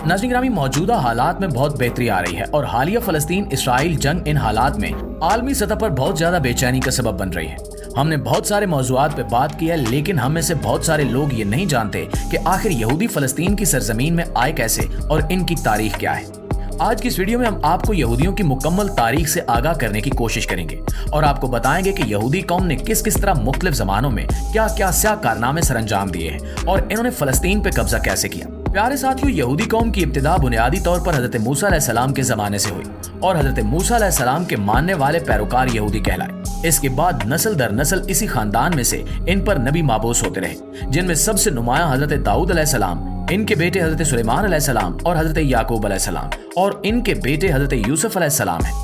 नाज़रीन ग्रामी, मौजूदा हालात में बहुत बेहतरी आ रही है और हालिया फलस्तीन इसराइल जंग इन हालात में आलमी सतह पर बहुत ज्यादा बेचैनी का सबब बन रही है। हमने बहुत सारे मौज़ूआत पे बात की है, लेकिन हम में से बहुत सारे लोग ये नहीं जानते कि आखिर यहूदी फलस्तीन की सरजमीन में आए कैसे और इनकी तारीख क्या है। आज की इस वीडियो में हम आपको यहूदियों की मुकम्मल तारीख से आगाह करने की कोशिश करेंगे और आपको बताएंगे कि यहूदी कौम ने किस किस तरह मुख्तलिफ ज़मानों में क्या क्या स्या कारनामे सरअंजाम दिए हैं और इन्होंने फलस्तीन पे कब्जा कैसे किया। प्यारे साथियों, यहूदी कौम की इब्तिदा बुनियादी तौर पर हजरत मूसा अलैहिस्सलाम के ज़माने से हुई और हजरत मूसा अलैहिस्सलाम के मानने वाले पैरोकार यहूदी कहलाए। इसके बाद नस्ल दर नस्ल इसी खानदान में से इन पर नबी माबूस होते रहे, जिनमें सबसे नुमाया हजरत दाऊद अलैहिस्सलाम, इनके बेटे हजरत सुलेमान अलैहिस्सलाम और हजरत याकूब अलैहिस्सलाम और इनके बेटे हजरत यूसुफ अलैहिस्सलाम है।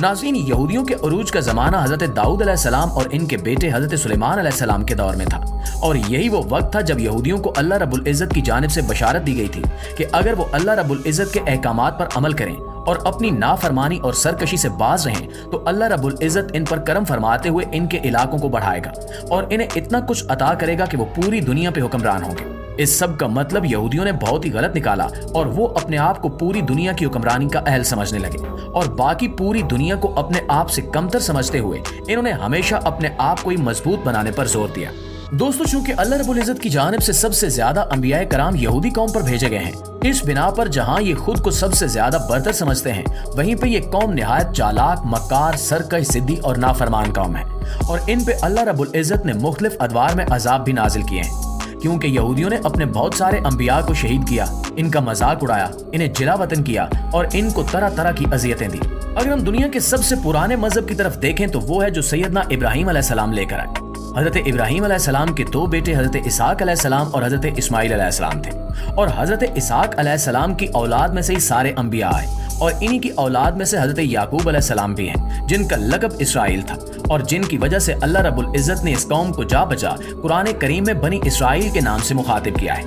नाज़रीन, यहूदियों के उरूज का ज़माना हजरत दाऊद अलैहिस्सलाम और इनके बेटे हजरत सुलेमान अलैहिस्सलाम के दौर में था और यही वो वक्त था जब यहूदियों को अल्लाह रब्बुल इज़्ज़त की जानिब से बशारत दी गई थी कि अगर वो अल्लाह रब्बुल इज़्ज़त के अहकामात पर अमल करें और अपनी नाफरमानी और सरकशी से बाज रहें तो अल्लाह रब्बुल इज़्ज़त इन पर करम फरमाते हुए इनके इलाकों को बढ़ाएगा और इन्हें इतना कुछ अता करेगा कि वो पूरी दुनिया पे हुक्मरान होंगे। इस सब का मतलब यहूदियों ने बहुत ही गलत निकाला और वो अपने आप को पूरी दुनिया की हुक्मरानी का अहल समझने लगे और बाकी पूरी दुनिया को अपने आप से कमतर समझते हुए इन्होंने हमेशा अपने आप को ही मजबूत बनाने पर जोर दिया। दोस्तों, चूंकि अल्लाह रब्बुल इज़्ज़त की जानिब से सबसे ज्यादा अंबियाए कराम यहूदी कौम पर भेजे गए हैं, इस बिना पर जहां ये खुद को सबसे ज्यादा बरतर समझते हैं, वहीं पे ये कौम निहायत चालाक, मक्कार, सरकश, जिद्दी और नाफरमान कौम है और इन पे अल्लाह रब्बुल इज़्ज़त ने मुख्तलिफ अदवार में अजाब भी नाजिल किए हैं, क्योंकि यहूदियों ने अपने बहुत सारे अंबिया को शहीद किया, इनका मजाक उड़ाया, इन्हें जिला वतन किया और इनको तरह तरह की अजियतें दी। अगर हम दुनिया के सबसे पुराने मजहब की तरफ देखें तो वो है जो सैयदना इब्राहीम अलैहिस्सलाम लेकर आए। हजरत इब्राहीम अलैहिस्सलाम के दो बेटे हजरत इसहाक अलैहिस्सलाम और हजरत इस्माइल अलैहिस्सलाम थे और हजरत इसहाक अलैहिस्सलाम की औलाद में से ही सारे अंबिया आए और इन्हीं की औलाद में से हजरत याकूब अलैहिस्सलाम भी हैं, जिनका लक़ब इसराइल था और जिनकी वजह से अल्लाह रब्बुल इज़्ज़त ने इस कौम को जा बचा कुरान करीम में बनी इसराइल के नाम से मुखातिब किया है।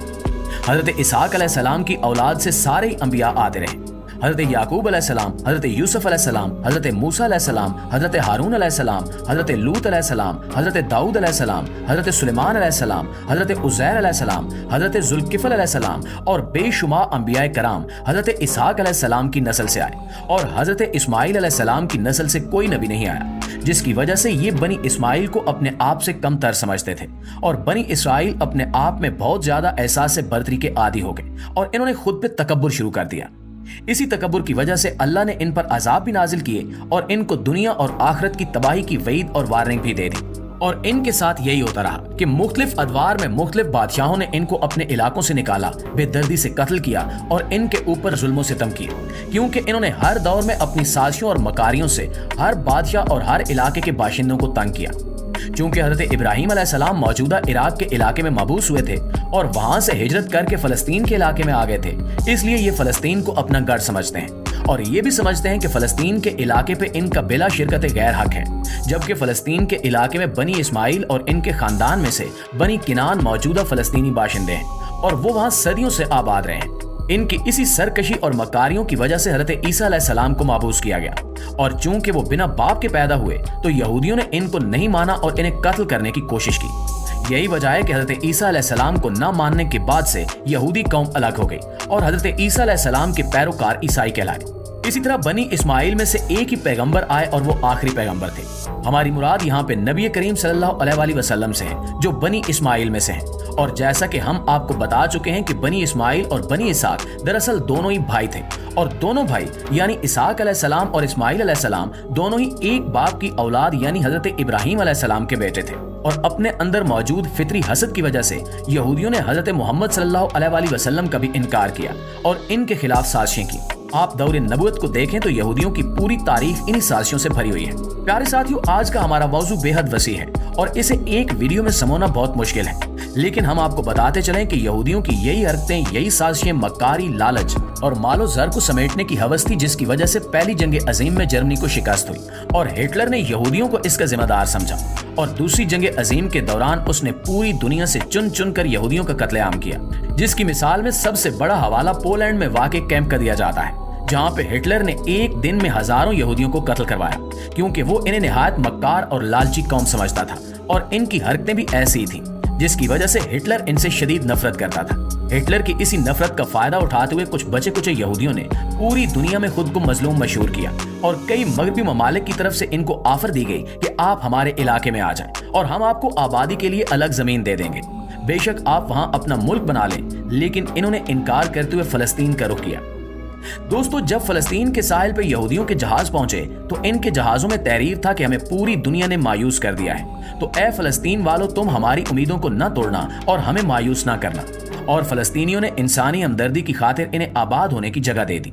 हजरत इसहाक अलैहिस्सलाम की औलाद से सारे अंबिया आते रहे। हजरत याकूब अलैहिस्सलाम, हजरत यूसुफ अलैहिस्सलाम, हजरत मूसा अलैहिस्सलाम, हजरत हारून अलैहिस्सलाम, हजरत लूत अलैहिस्सलाम, हजरत दाऊद अलैहिस्सलाम, हजरत सुलेमान अलैहिस्सलाम, हजरत उज़ैर अलैहिस्सलाम, हजरत जुल्किफल अलैहिस्सलाम और बेशुमार अंबियाए कराम हजरत इसहाक अलैहिस्सलाम की नस्ल से आए और हजरत इस्माइल अलैहिस्सलाम की नस्ल से कोई नबी नहीं आया, जिसकी वजह से ये बनी इस्माइल को अपने आप से कम तर समझते थे और बनी इसराइल अपने आप में बहुत ज्यादा एहसास से बर्तरी के आदी हो गए और इन्होंने खुद पे तकब्बुर शुरू कर दिया। इसी तकब्बुर की वजह से अल्लाह ने इन पर अजाब भी नाजिल किए और इनको दुनिया और आखिरत की तबाही की वईद और वार्निंग भी दे दी और इनके साथ यही होता रहा कि मुख्तलिफ अदवार में मुख्तलिफ बादशाहों ने इनको अपने इलाकों से निकाला, बेदर्दी से कत्ल किया और इनके ऊपर जुल्मों सितम किए, क्योंकि इन्होंने हर दौर में अपनी साजिशों और मकारियों से हर बादशाह और हर इलाके के बाशिंदों को तंग किया। चूंकि हजरत इब्राहीम अलैहिस्सलाम मौजूदा इराक के इलाके में मबूस हुए थे और वहां से हिजरत करके फलस्तीन के इलाके में आ गए थे, इसलिए ये फलस्तीन को अपना गढ़ समझते हैं और ये भी समझते हैं कि फलस्तीन के इलाके पे इनका बिला शिरकत गैर हक है, जबकि फलस्तीन के इलाके में बनी इस्माइल और इनके खानदान में से बनी किनान मौजूदा फलस्तीनी बाशिंदे हैं और वो वहां सदियों से आबाद रहे हैं। इनकी इसी सरकशी और मकारियों की वजह से हजरत ईसा अलैहिस्सलाम को माबूस किया गया और चूंकि वो बिना बाप के पैदा हुए तो यहूदियों ने इनको नहीं माना और इन्हें कत्ल करने की कोशिश की। यही वजह है कि हजरत ईसा अलैहिस्सलाम को न मानने के बाद से यहूदी कौम अलग हो गई और हजरत ईसा अलैहिस्सलाम के पैरोकार ईसाई कहलाए। इसी तरह बनी इस्माइल में से एक ही पैगंबर आए और वो आखिरी पैगंबर थे। हमारी मुराद यहाँ पे नबी करीम सल्लल्लाहु अलैहि वसल्लम से है, जो बनी इस्माइल में से हैं और जैसा कि हम आपको बता चुके हैं कि बनी इस्माइल और बनी इसहाक दरअसल दोनों ही भाई थे और दोनों भाई यानी इसहाक अलैहिस्सलाम और इस्माइल अलैहिस्सलाम दोनों ही एक बाप की औलाद यानी हजरत इब्राहीम अलैहिस्सलाम के बेटे थे और अपने अंदर मौजूद फितरी हसद की वजह से यहूदियों ने हजरत मोहम्मद सल्लल्लाहु अलैहि वसल्लम का भी इनकार किया और इनके खिलाफ साजिशें की। आप दौरे नबूवत को देखें तो यहूदियों की पूरी तारीख इन्हीं साजिशों से भरी हुई है। प्यारे साथियों, आज का हमारा मौजू बेहद वसी है और इसे एक वीडियो में समोना बहुत मुश्किल है, लेकिन हम आपको बताते चलें कि यहूदियों की यही हरकतें, यही साजिशें, मक्कारी, लालच और मालो जर को समेटने की हवस थी, जिसकी वजह से पहली जंग अजीम में जर्मनी को शिकस्त हुई और हिटलर ने यहूदियों को इसका जिम्मेदार समझा और दूसरी जंग अजीम के दौरान उसने पूरी दुनिया से चुन चुन कर यहूदियों का कत्लेआम किया, जिसकी मिसाल में सबसे बड़ा हवाला पोलैंड में वाक़ कैंप का दिया जाता है, जहां पे हिटलर ने एक दिन में हजारों यहूदियों को कत्ल करवाया, क्योंकि वो इन्हें निहायत मक्कार और लालची कौम समझता था और इनकी हरकतें भी ऐसी ही थी, जिसकी वजह से हिटलर इनसे शदीद नफरत करता था। हिटलर की इसी नफरत का फायदा उठाते हुए कुछ बचे कुचे यहूदियों ने पूरी दुनिया में खुद को मजलूम मशहूर किया और कई मगरबी ममालिक की तरफ से इनको ऑफर दी गई कि आप हमारे इलाके में आ जाएं और हम आपको आबादी के लिए अलग जमीन दे देंगे। बेशक आप वहां अपना मुल्क बना लें, लेकिन इन्होंने इनकार करते हुए फलस्तीन का रुख किया। दोस्तों, जब फलस्तीन के साहिल पे यहूदियों के जहाज पहुंचे तो इनके जहाजों में तहरीर था कि हमें पूरी दुनिया ने मायूस कर दिया है, तो ए फलस्तीन वालों, तुम हमारी उम्मीदों को न तोड़ना और हमें मायूस न करना। और फलस्तीनियों ने इंसानी हमदर्दी की खातिर इन्हें आबाद होने की जगह दे दी।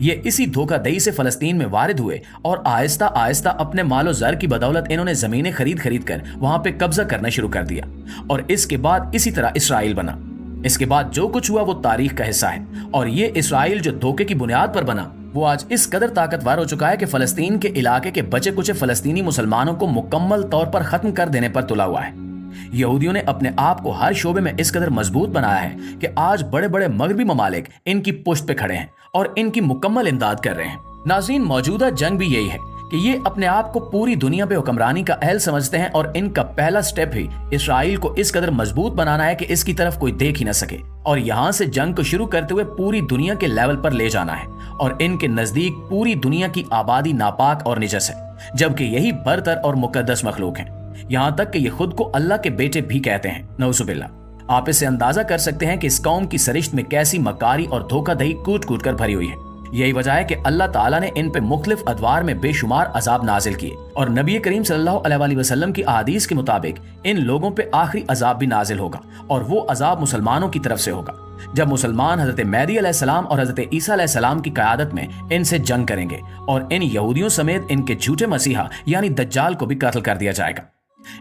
ये इसी धोखाधड़ी से फलस्तीन में वारिद हुए और आहिस्ता आहिस्ता अपने मालो जर की बदौलत इन्होंने जमीनें खरीद कर वहां पे कब्जा करना शुरू कर दिया और इसके बाद इसी तरह इसराइल बना। इसके बाद जो कुछ हुआ वो तारीख का हिस्सा है और ये इसराइल जो धोखे की बुनियाद पर बना वो आज इस कदर ताकतवर हो चुका है कि फलस्तीन के इलाके के बचे कुचे फलस्तीनी मुसलमानों को मुकम्मल तौर पर खत्म कर देने पर तुला हुआ है। यहूदियों ने अपने आप को हर शोबे में इस कदर मजबूत बनाया है कि आज बड़े बड़े मगरबी ममालिक इनकी पुश्त पे खड़े हैं और इनकी मुकम्मल इमदाद कर रहे हैं। नाज़रीन, मौजूदा जंग भी यही है कि ये अपने आप को पूरी दुनिया पे हुक्मरानी का अहल समझते हैं और इनका पहला स्टेप ही इसराइल को इस कदर मजबूत बनाना है कि इसकी तरफ कोई देख ही न सके और यहाँ से जंग को शुरू करते हुए पूरी दुनिया के लेवल पर ले जाना है। और इनके नजदीक पूरी दुनिया की आबादी नापाक और निजस है, जबकि यही बरतर और मुकद्दस मखलूक हैं। यहाँ तक कि ये खुद को अल्लाह के बेटे भी कहते हैं, नऊजुबिल्लाह। आप इससे अंदाजा कर सकते हैं कि इस कौम की सरिश्त में कैसी मकारी और धोखाधड़ी कूट कूट कर भरी हुई है। यही वजह है कि अल्लाह ताला ने इन पे मुख्तलिफ अदवार में बेशुमार अजाब नाजिल किए और नबी करीम सल्लल्लाहु अलैहि वसल्लम की अहादीस के मुताबिक इन लोगों पे आखिरी अजाब भी नाजिल होगा और वो अजाब मुसलमानों की तरफ से होगा, जब मुसलमान हजरत मेहदी अलैहिस्सलाम और हजरत ईसा अलैहिस्सलाम की क़यादत में इनसे जंग करेंगे और इन यहूदियों समेत इनके झूठे मसीहा यानी दज्जाल को भी कत्ल कर दिया जाएगा।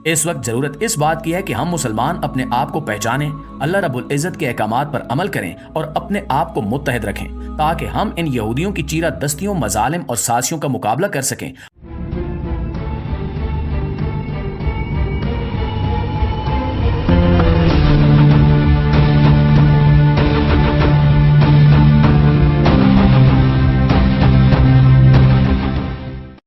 इस वक्त जरूरत इस बात की है कि हम मुसलमान अपने आप को पहचानें, अल्लाह रब्बुल इज्जत के अहकामात पर अमल करें और अपने आप को मुत्तहिद रखें ताकि हम इन यहूदियों की चीरा दस्तियों, मजालिम और साजिशों का मुकाबला कर सकें